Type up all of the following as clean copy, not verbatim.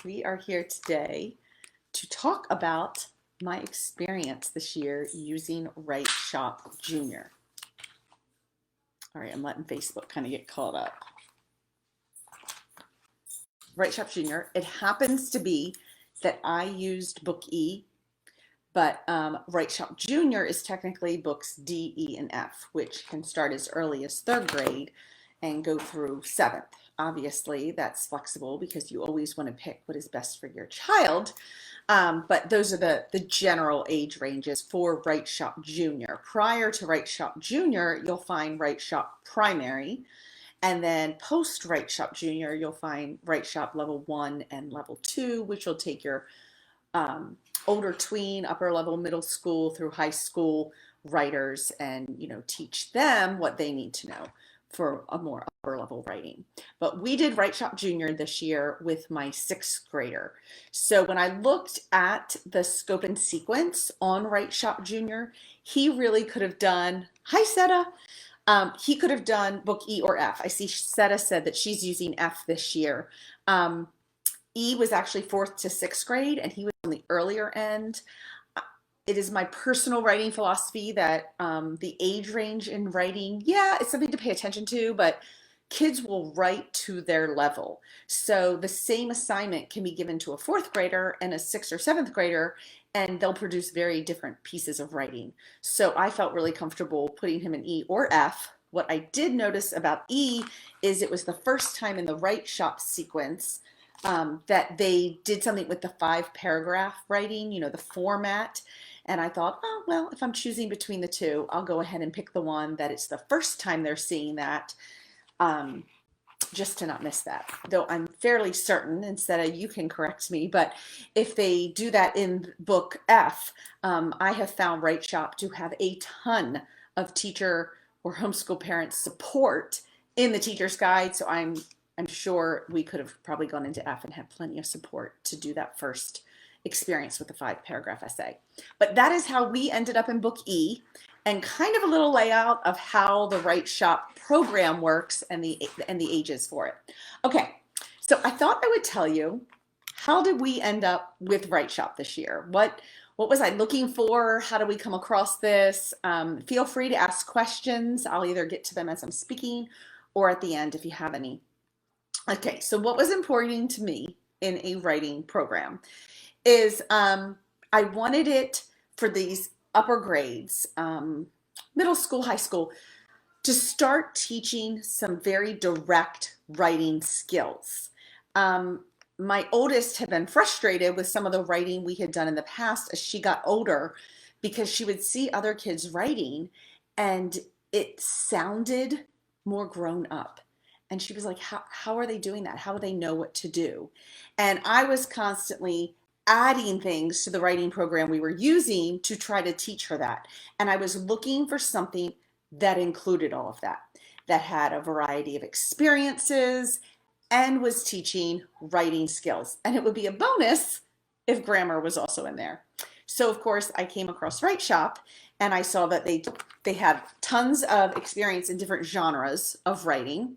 We are here today to talk about my experience this year using WriteShop Jr. All right, I'm letting Facebook kind of get caught up. WriteShop Jr. It happens to be that I used Book E, but WriteShop Jr. is technically books D, E, and F, which can start as early as third grade and go through seventh. Obviously, that's flexible because you always want to pick what is best for your child. But those are the general age ranges for WriteShop Jr. Prior to WriteShop Jr., you'll find WriteShop Primary. And then post WriteShop Jr., you'll find WriteShop Level 1 and Level 2, which will take your older tween, upper level, middle school through high school writers and, teach them what they need to know for a more upper level writing. But we did WriteShop Jr. this year with my sixth grader. So when I looked at the scope and sequence on WriteShop Jr., he really could have done, hi Seta, he could have done book E or F. I see Seta said that she's using F this year. E was actually fourth to sixth grade, and he was on the earlier end. It is my personal writing philosophy that the age range in writing, yeah, it's something to pay attention to, but kids will write to their level. So the same assignment can be given to a fourth grader and a sixth or seventh grader, and they'll produce very different pieces of writing. So I felt really comfortable putting him in E or F. What I did notice about E is it was the first time in the WriteShop sequence that they did something with the 5-paragraph writing, the format. And I thought, oh, well, if I'm choosing between the two, I'll go ahead and pick the one that it's the first time they're seeing that, just to not miss that. Though I'm fairly certain, instead of you can correct me, but if they do that in book F, I have found WriteShop to have a ton of teacher or homeschool parent support in the teacher's guide. So I'm sure we could have probably gone into F and had plenty of support to do that first experience with the 5-paragraph essay. But that is how we ended up in book E, and kind of a little layout of how the WriteShop program works and the ages for it. Okay, so I thought I would tell you, how did we end up with WriteShop this year? What was I looking for? How did we come across this? Feel free to ask questions. I'll either get to them as I'm speaking or at the end if you have any. Okay, so what was important to me in a writing program is I wanted it for these upper grades, middle school, high school, to start teaching some very direct writing skills. My oldest had been frustrated with some of the writing we had done in the past as she got older, because she would see other kids writing and it sounded more grown up. And she was like, how are they doing that? How do they know what to do? And I was constantly adding things to the writing program we were using to try to teach her that. And I was looking for something that included all of that, that had a variety of experiences and was teaching writing skills. And it would be a bonus if grammar was also in there. So of course I came across WriteShop and I saw that they had tons of experience in different genres of writing.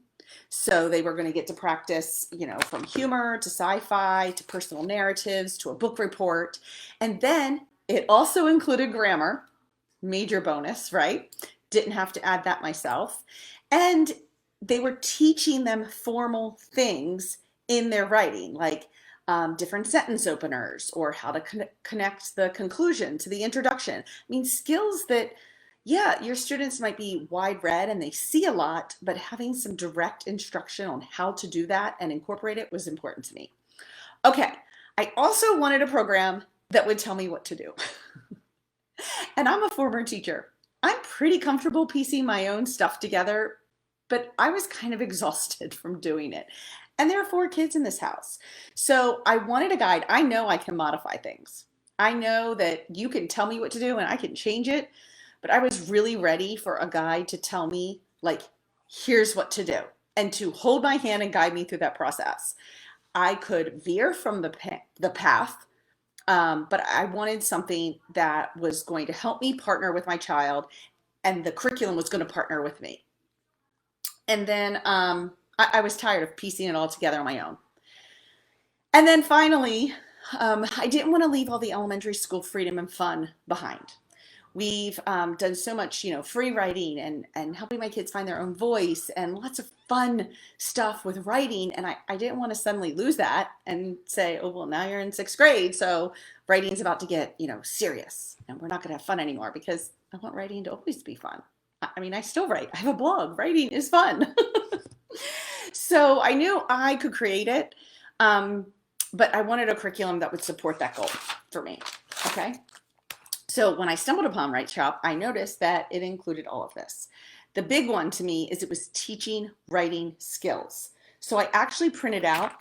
So they were going to get to practice, from humor to sci-fi to personal narratives to a book report. And then it also included grammar, major bonus, right? Didn't have to add that myself. And they were teaching them formal things in their writing, like different sentence openers or how to connect the conclusion to the introduction. I mean, skills that, yeah, your students might be wide read and they see a lot, but having some direct instruction on how to do that and incorporate it was important to me. Okay, I also wanted a program that would tell me what to do. And I'm a former teacher. I'm pretty comfortable piecing my own stuff together, but I was kind of exhausted from doing it. And there are 4 kids in this house. So I wanted a guide. I know I can modify things. I know that you can tell me what to do and I can change it. But I was really ready for a guide to tell me, like, here's what to do, and to hold my hand and guide me through that process. I could veer from the path, but I wanted something that was going to help me partner with my child, and the curriculum was going to partner with me. And then I was tired of piecing it all together on my own. And then finally, I didn't want to leave all the elementary school freedom and fun behind. We've done so much, free writing and helping my kids find their own voice and lots of fun stuff with writing. And I didn't want to suddenly lose that and say, oh, well, now you're in sixth grade. So writing's about to get, serious and we're not going to have fun anymore, because I want writing to always be fun. I mean, I still write. I have a blog. Writing is fun. So I knew I could create it, but I wanted a curriculum that would support that goal for me. Okay. So when I stumbled upon WriteShop, I noticed that it included all of this. The big one to me is it was teaching writing skills. So I actually printed out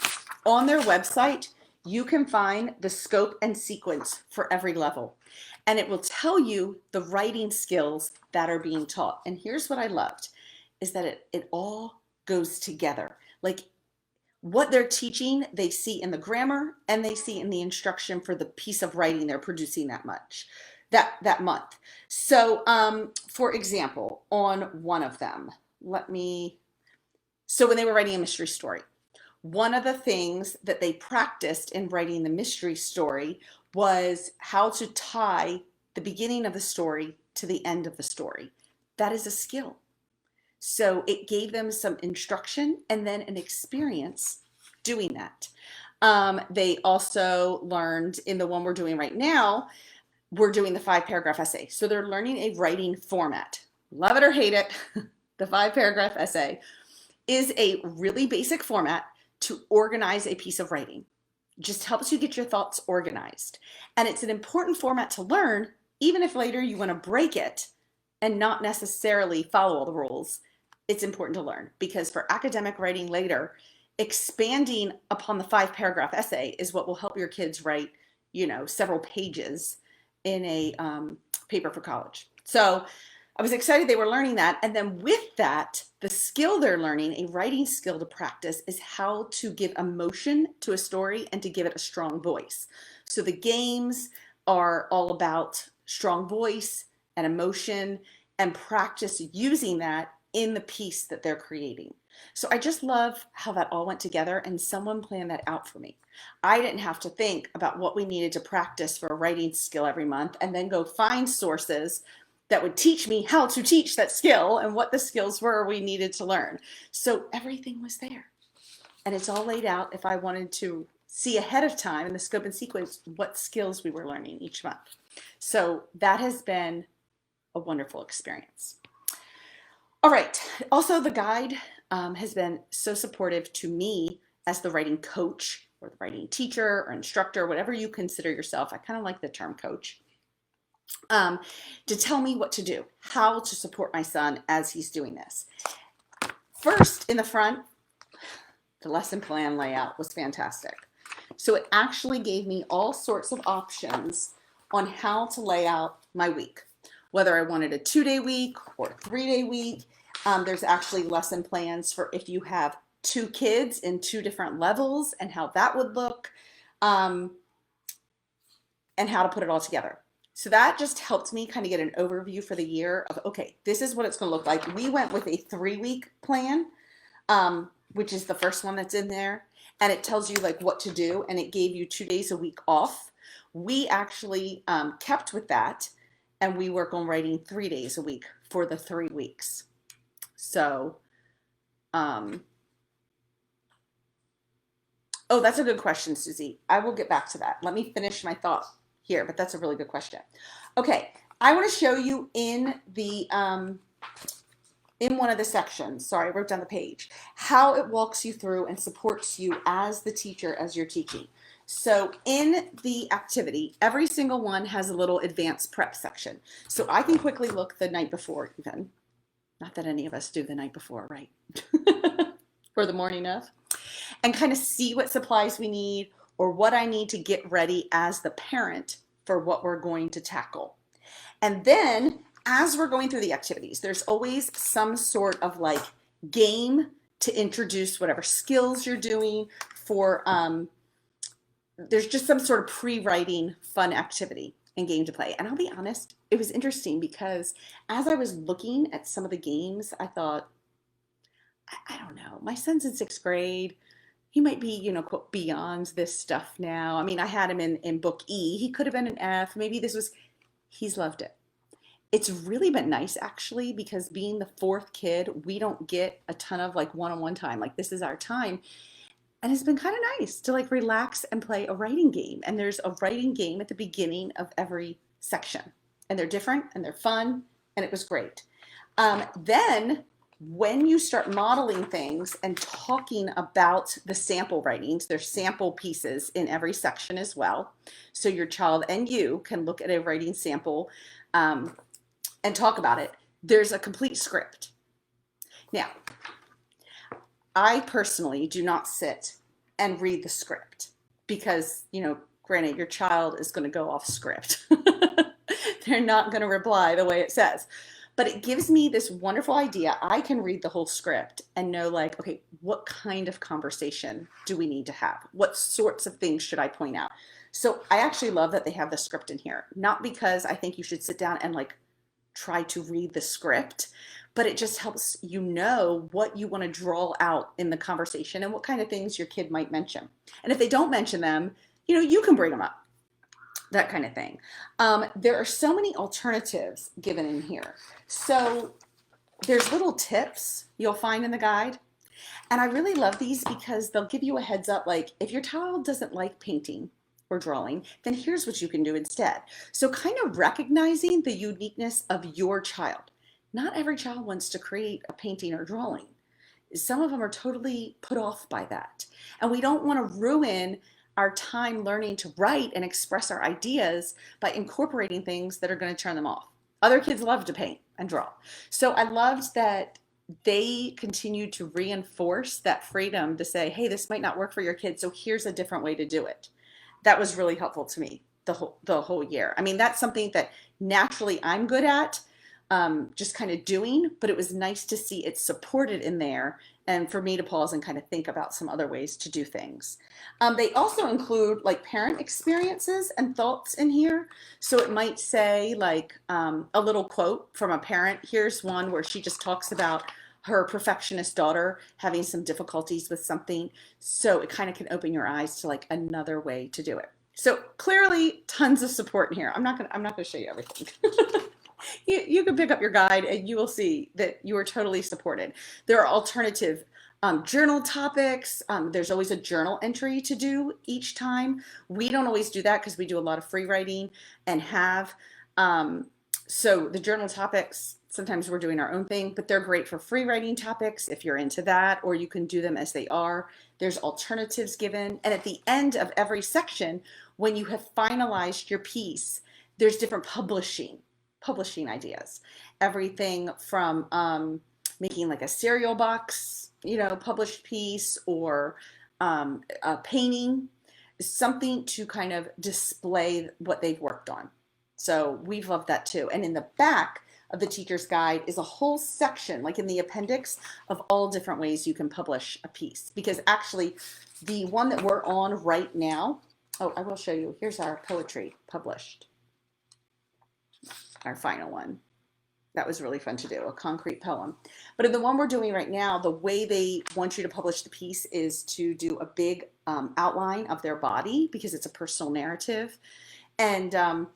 on their website, you can find the scope and sequence for every level. And it will tell you the writing skills that are being taught. And here's what I loved, is that it all goes together. Like what they're teaching, they see in the grammar and they see in the instruction for the piece of writing they're producing that month. So for example, on one of them, so when they were writing a mystery story, one of the things that they practiced in writing the mystery story was how to tie the beginning of the story to the end of the story. That is a skill. So it gave them some instruction and then an experience doing that. They also learned in the one we're doing right now, we're doing the 5-paragraph essay. So they're learning a writing format. Love it or hate it, the 5-paragraph essay is a really basic format to organize a piece of writing. Just helps you get your thoughts organized. And it's an important format to learn, even if later you want to break it and not necessarily follow all the rules. It's important to learn, because for academic writing later, expanding upon the 5-paragraph essay is what will help your kids write, several pages in a paper for college. So I was excited they were learning that. And then with that, the skill they're learning, a writing skill to practice, is how to give emotion to a story and to give it a strong voice. So the games are all about strong voice and emotion and practice using that in the piece that they're creating. So I just love how that all went together and someone planned that out for me. I didn't have to think about what we needed to practice for a writing skill every month and then go find sources that would teach me how to teach that skill and what the skills were we needed to learn. So everything was there. And it's all laid out if I wanted to see ahead of time in the scope and sequence what skills we were learning each month. So that has been a wonderful experience. All right. Also, the guide has been so supportive to me as the writing coach or the writing teacher or instructor, whatever you consider yourself. I kind of like the term coach. To tell me what to do, how to support my son as he's doing this. First, in the front, the lesson plan layout was fantastic. So it actually gave me all sorts of options on how to lay out my week, whether I wanted a 2-day week or a 3-day week. There's actually lesson plans for if you have 2 kids in 2 different levels and how that would look, and how to put it all together. So that just helped me kind of get an overview for the year of, okay, this is what it's going to look like. We went with a 3-week plan, which is the first one that's in there. And it tells you like what to do. And it gave you 2 days a week off. We actually kept with that. And we work on writing 3 days a week for the 3 weeks. So, oh, that's a good question, Susie. I will get back to that. Let me finish my thought here, but that's a really good question. Okay, I want to show you in the in one of the sections, sorry, I wrote down the page, how it walks you through and supports you as the teacher as you're teaching. So in the activity, every single one has a little advanced prep section. So I can quickly look the night before even. Not that any of us do the night before, right? Or the morning of. And kind of see what supplies we need or what I need to get ready as the parent for what we're going to tackle. And then as we're going through the activities, there's always some sort of like game to introduce whatever skills you're doing for, there's just some sort of pre-writing fun activity and game to play. And I'll be honest, it was interesting because as I was looking at some of the games, I thought, I don't know, my son's in 6th grade. he might be, you know, quote, beyond this stuff now. I mean, I had him in book E. He could have been an F. Maybe this was, he's loved it. It's really been nice actually because being the fourth kid, we don't get a ton of like one-on-one time. Like this is our time. And it's been kind of nice to like relax and play a writing game. And there's a writing game at the beginning of every section. And they're different and they're fun. And it was great. Then when you start modeling things and talking about the sample writings, there's sample pieces in every section as well. So your child and you can look at a writing sample and talk about it. There's a complete script. Now, I personally do not sit and read the script because, you know, granted, your child is going to go off script. They're not going to reply the way it says. But it gives me this wonderful idea. I can read the whole script and know like, okay, what kind of conversation do we need to have? What sorts of things should I point out? So I actually love that they have the script in here, not because I think you should sit down and like try to read the script, but it just helps you know what you want to draw out in the conversation and what kind of things your kid might mention. And if they don't mention them, you know, you can bring them up, that kind of thing. There are so many alternatives given in here. So there's little tips you'll find in the guide. And I really love these because they'll give you a heads up, like if your child doesn't like painting or drawing, then here's what you can do instead. So kind of recognizing the uniqueness of your child. Not every child wants to create a painting or drawing. Some of them are totally put off by that. And we don't want to ruin our time learning to write and express our ideas by incorporating things that are going to turn them off. Other kids love to paint and draw. So I loved that they continue to reinforce that freedom to say, hey, this might not work for your kid, so here's a different way to do it. That was really helpful to me the whole year. I mean, that's something that naturally I'm good at, just kind of doing, but it was nice to see it supported in there and for me to pause and kind of think about some other ways to do things. They also include like parent experiences and thoughts in here. So it might say like a little quote from a parent. Here's one where she just talks about her perfectionist daughter having some difficulties with something. So it kind of can open your eyes to like another way to do it. So clearly tons of support in here. I'm not gonna show you everything. You can pick up your guide and you will see that you are totally supported. There are alternative journal topics. There's always a journal entry to do each time. We don't always do that because we do a lot of free writing and have. So the journal topics, sometimes we're doing our own thing, but they're great for free writing topics if you're into that, or you can do them as they are. There's alternatives given. And at the end of every section, when you have finalized your piece, there's different publishing ideas. Everything from making like a cereal box, you know, published piece, or a painting, something to kind of display what they've worked on. So we've loved that too. And in the back of the teacher's guide is a whole section, like in the appendix, of all different ways you can publish a piece. Because actually, the one that we're on right now, oh, I will show you. Here's our poetry published, our final one. That was really fun to do, a concrete poem. But in the one we're doing right now, the way they want you to publish the piece is to do a big outline of their body because it's a personal narrative. And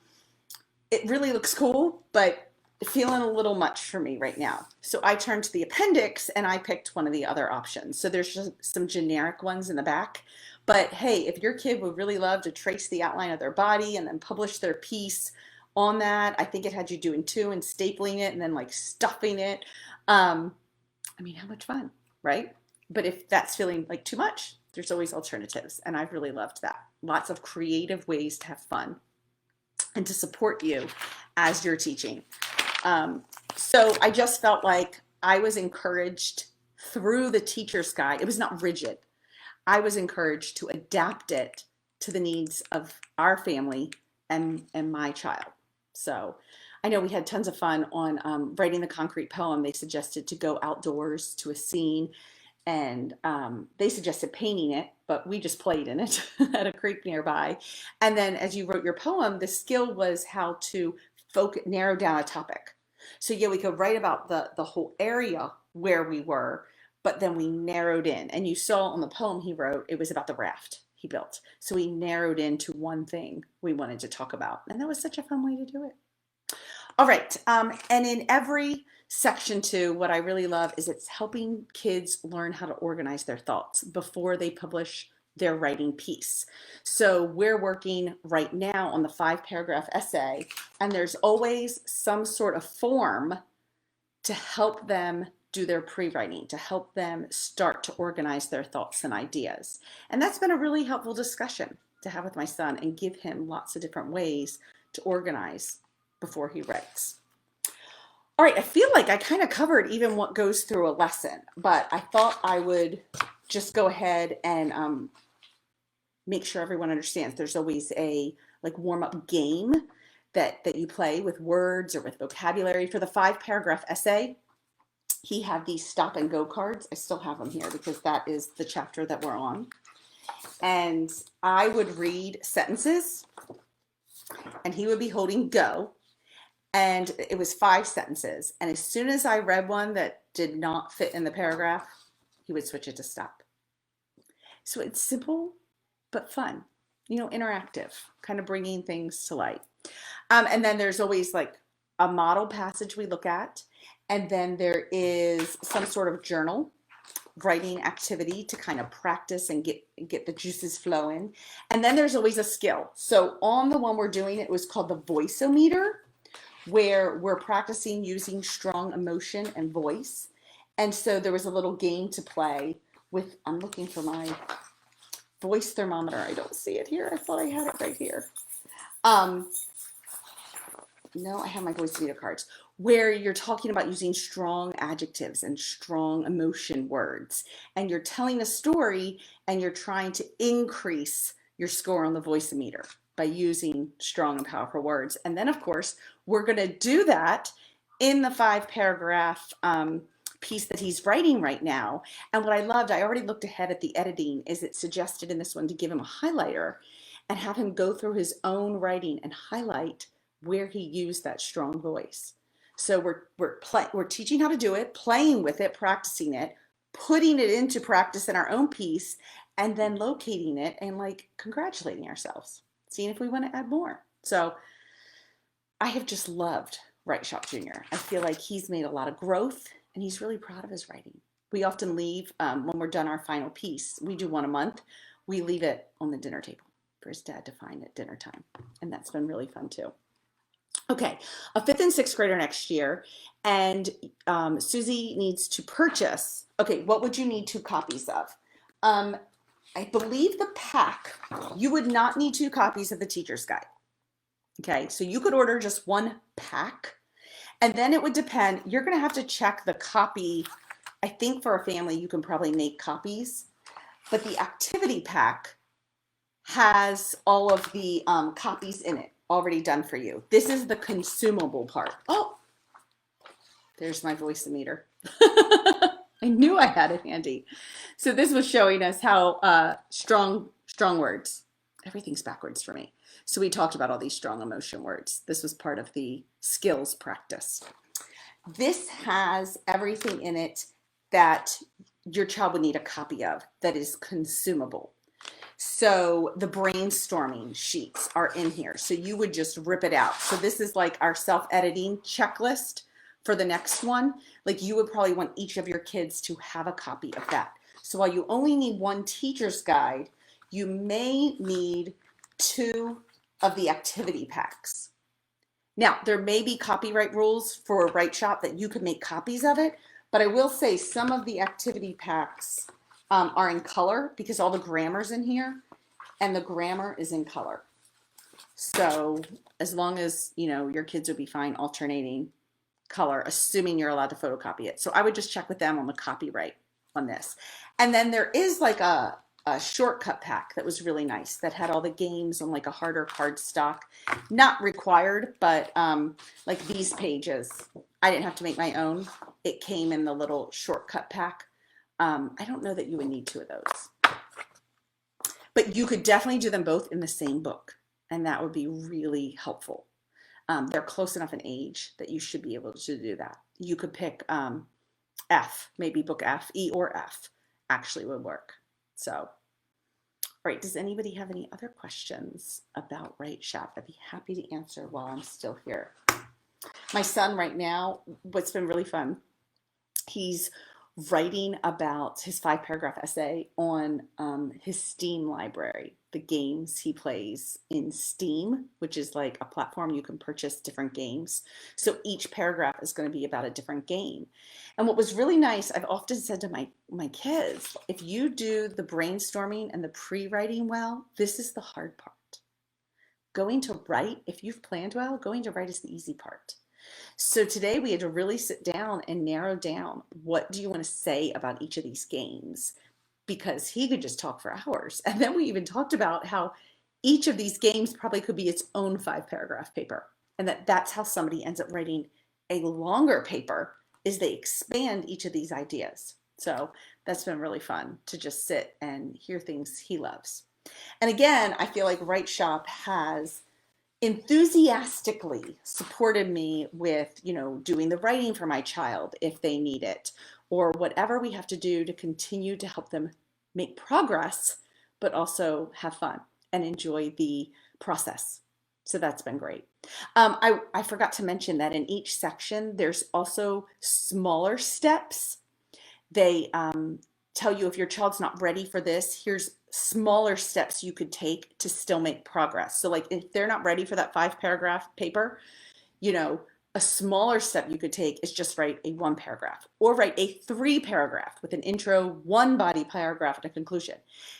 it really looks cool, but feeling a little much for me right now. So I turned to the appendix and I picked one of the other options. So there's just some generic ones in the back. But hey, if your kid would really love to trace the outline of their body and then publish their piece on that, I think it had you doing two and stapling it and then like stuffing it. I mean, how much fun, right? But if that's feeling like too much, there's always alternatives. And I've really loved that. Lots of creative ways to have fun and to support you as you're teaching. So I just felt like I was encouraged through the teacher's guide. It was not rigid. I was encouraged to adapt it to the needs of our family and my child. So I know we had tons of fun on writing the concrete poem. They suggested to go outdoors to a scene, and they suggested painting it, but we just played in it at a creek nearby. And then as you wrote your poem, the skill was how to narrow down a topic. So yeah, we could write about the whole area where we were, but then we narrowed in. And you saw on the poem he wrote, it was about the raft he built. So we narrowed into one thing we wanted to talk about. And that was such a fun way to do it. All right. And in every section two, what I really love is it's helping kids learn how to organize their thoughts before they publish their writing piece. So we're working right now on the 5-paragraph essay, and there's always some sort of form to help them do their pre-writing, to help them start to organize their thoughts and ideas. And that's been a really helpful discussion to have with my son and give him lots of different ways to organize before he writes. All right, I feel like I kind of covered even what goes through a lesson, but I thought I would just go ahead and make sure everyone understands there's always a like warm-up game that you play with words or with vocabulary. For the 5-paragraph essay, he had these stop and go cards. I still have them here because that is the chapter that we're on. And I would read sentences and he would be holding go. And it was 5 sentences. And as soon as I read one that did not fit in the paragraph, he would switch it to stop. So it's simple, but fun, you know, interactive, kind of bringing things to light. And then there's always like a model passage we look at. And then there is some sort of journal writing activity to kind of practice and get the juices flowing. And then there's always a skill. So on the one we're doing, it was called the voice-o-meter, where we're practicing using strong emotion and voice. And so there was a little game to play with, I'm looking for my voice thermometer. I don't see it here. I thought I had it right here. No, I have my voice meter cards, where you're talking about using strong adjectives and strong emotion words. And you're telling a story and you're trying to increase your score on the voice meter by using strong and powerful words. And then, of course, we're going to do that in the 5-paragraph piece that he's writing right now. And what I loved, I already looked ahead at the editing, is it suggested in this one to give him a highlighter and have him go through his own writing and highlight where he used that strong voice. So we're teaching how to do it, playing with it, practicing it, putting it into practice in our own piece, and then locating it and like congratulating ourselves, seeing if we want to add more. So I have just loved WriteShop Jr. I feel like he's made a lot of growth and he's really proud of his writing. We often leave, when we're done our final piece, we do one a month, we leave it on the dinner table for his dad to find at dinner time. And that's been really fun too. Okay, a 5th and 6th grader next year, and Susie needs to purchase, okay, what would you need 2 copies of? I believe the pack, you would not need 2 copies of the teacher's guide. Okay, so you could order just 1 pack, and then it would depend, you're gonna have to check the copy. I think for a family, you can probably make copies, but the activity pack has all of the copies in it already done for you. This is the consumable part. Oh, there's my voice meter. I knew I had it handy. So this was showing us how strong words. Everything's backwards for me. So we talked about all these strong emotion words. This was part of the skills practice. This has everything in it that your child would need a copy of that is consumable. So the brainstorming sheets are in here. So you would just rip it out. So this is like our self-editing checklist for the next one. Like you would probably want each of your kids to have a copy of that. So while you only need 1 teacher's guide, you may need 2 of the activity packs. Now, there may be copyright rules for WriteShop that you could make copies of it, but I will say some of the activity packs are in color because all the grammar's in here and the grammar is in color. So as long as, you know, your kids would be fine alternating color, assuming you're allowed to photocopy it. So I would just check with them on the copyright on this. And then there is like a shortcut pack that was really nice that had all the games on like a harder cardstock, not required, but like these pages, I didn't have to make my own. It came in the little shortcut pack. I don't know that you would need 2 of those, but you could definitely do them both in the same book, and that would be really helpful. They're close enough in age that you should be able to do that. You could pick F, maybe book F, E or F actually would work. So, all right, does anybody have any other questions about WriteShop? I'd be happy to answer while I'm still here. My son right now, what's been really fun, he's writing about his 5-paragraph essay on his Steam library, the games he plays in Steam, which is like a platform you can purchase different games. So each paragraph is going to be about a different game. And what was really nice, I've often said to my kids, if you do the brainstorming and the pre-writing well, this is the hard part. Going to write, if you've planned well, going to write is the easy part. So today we had to really sit down and narrow down, what do you want to say about each of these games? Because he could just talk for hours. And then we even talked about how each of these games probably could be its own 5-paragraph paper. And that's how somebody ends up writing a longer paper, is they expand each of these ideas. So that's been really fun to just sit and hear things he loves. And again, I feel like WriteShop has enthusiastically supported me with, doing the writing for my child if they need it, or whatever we have to do to continue to help them make progress, but also have fun and enjoy the process. So that's been great. I forgot to mention that in each section, there's also smaller steps. They tell you if your child's not ready for this, here's smaller steps you could take to still make progress. So like if they're not ready for that 5-paragraph paper, a smaller step you could take is just write a 1-paragraph, or write a 3-paragraph with an intro, 1 body paragraph, and a conclusion.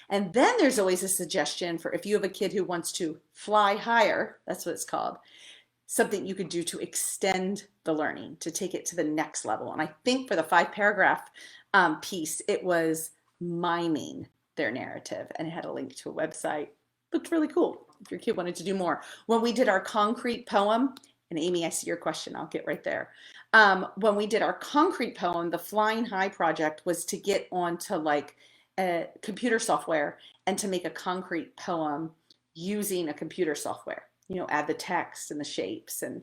And then there's always a suggestion for if you have a kid who wants to fly higher, that's what it's called, something you could do to extend the learning, to take it to the next level. And I think for the 5-paragraph piece, it was miming their narrative, and it had a link to a website. Looked really cool if your kid wanted to do more. When we did our concrete poem, and Amy, I see your question, I'll get right there. When we did our concrete poem, the Flying High project was to get onto like a computer software and to make a concrete poem using a computer software, add the text and the shapes. And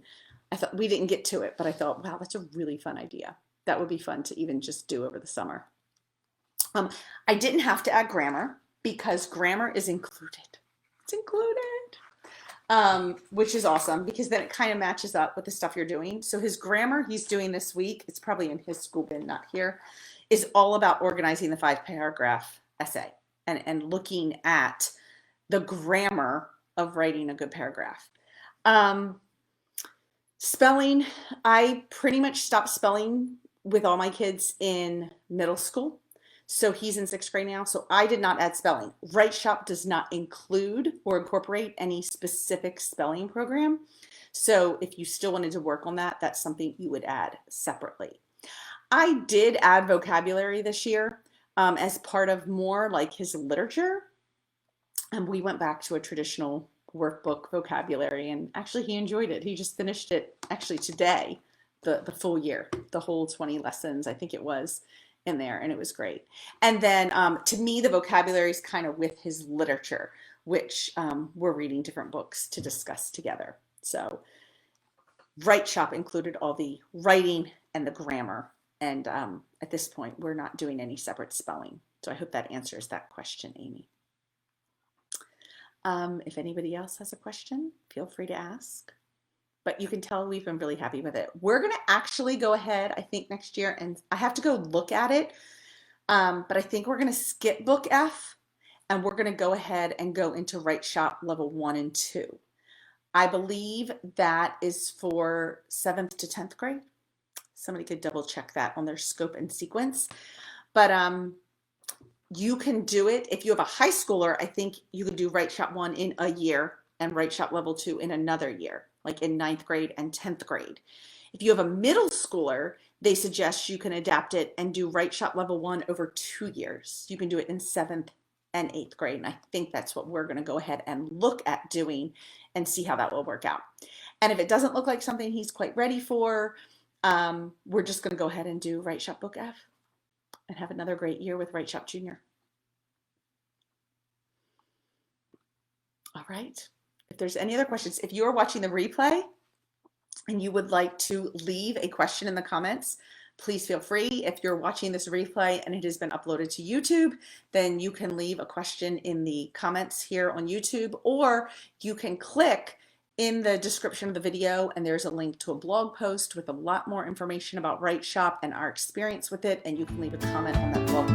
I thought, we didn't get to it, but I thought, wow, that's a really fun idea. That would be fun to even just do over the summer. I didn't have to add grammar because grammar is included. It's included, which is awesome because then it kind of matches up with the stuff you're doing. So his grammar he's doing this week, it's probably in his school bin, not here, is all about organizing the 5-paragraph essay and looking at the grammar of writing a good paragraph. Spelling, I pretty much stopped spelling with all my kids in middle school. So he's in 6th grade now. So I did not add spelling. WriteShop does not include or incorporate any specific spelling program. So if you still wanted to work on that, that's something you would add separately. I did add vocabulary this year as part of more like his literature. And we went back to a traditional workbook vocabulary, and actually he enjoyed it. He just finished it actually today, the full year, the whole 20 lessons, I think it was, in there, and it was great. And then to me, the vocabulary is kind of with his literature, which we're reading different books to discuss together. So WriteShop included all the writing and the grammar. And at this point, we're not doing any separate spelling. So I hope that answers that question, Amy. If anybody else has a question, feel free to ask. But you can tell we've been really happy with it. We're going to actually go ahead, I think, next year, and I have to go look at it. But I think we're going to skip Book F, and we're going to go ahead and go into WriteShop level 1 and 2. I believe that is for 7th to 10th grade. Somebody could double check that on their scope and sequence. But you can do it. If you have a high schooler, I think you could do WriteShop 1 in a year and WriteShop level 2 in another year, like in 9th grade and 10th grade. If you have a middle schooler, they suggest you can adapt it and do WriteShop level 1 over 2 years. You can do it in 7th and 8th grade. And I think that's what we're going to go ahead and look at doing and see how that will work out. And if it doesn't look like something he's quite ready for, we're just going to go ahead and do WriteShop Book F and have another great year with WriteShop Jr. All right. If there's any other questions, if you are watching the replay and you would like to leave a question in the comments, Please feel free, if you're watching this replay and it has been uploaded to YouTube, then you can leave a question in the comments here on YouTube, or you can click in the description of the video and there's a link to a blog post with a lot more information about WriteShop and our experience with it, and you can leave a comment on that blog